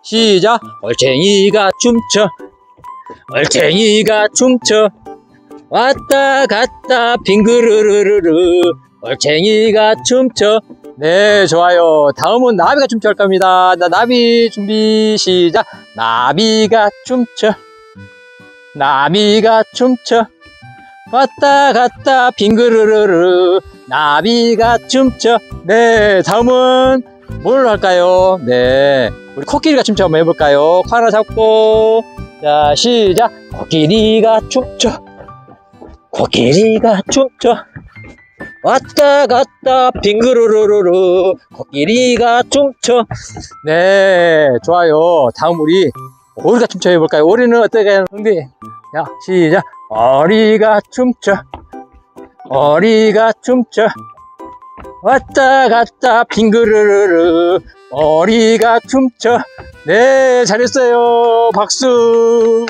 시작. 얼챙이가 춤춰. 얼챙이가 춤춰. 왔다 갔다 빙그르르르르. 얼챙이가 춤춰. 네, 좋아요. 다음은 나비가 춤춰 할 겁니다. 나비 준비 시작. 나비가 춤춰. 나비가 춤춰. 왔다 갔다 빙그르르르. 나비가 춤춰. 네, 다음은 뭘 할까요? 네, 우리 코끼리가 춤춰 한번 해볼까요? 코 하나 잡고, 자, 시작. 코끼리가 춤춰. 코끼리가 춤춰. 왔다 갔다 빙그르르르르. 코끼리가 춤춰. 네, 좋아요. 다음 우리 오리가 춤춰 해볼까요? 오리는 어떻게 하는 건지. 자, 시작. 오리가 춤춰. 오리가 춤춰. 왔다 갔다 빙그르르르. 오리가 춤춰. 네, 잘했어요. 박수.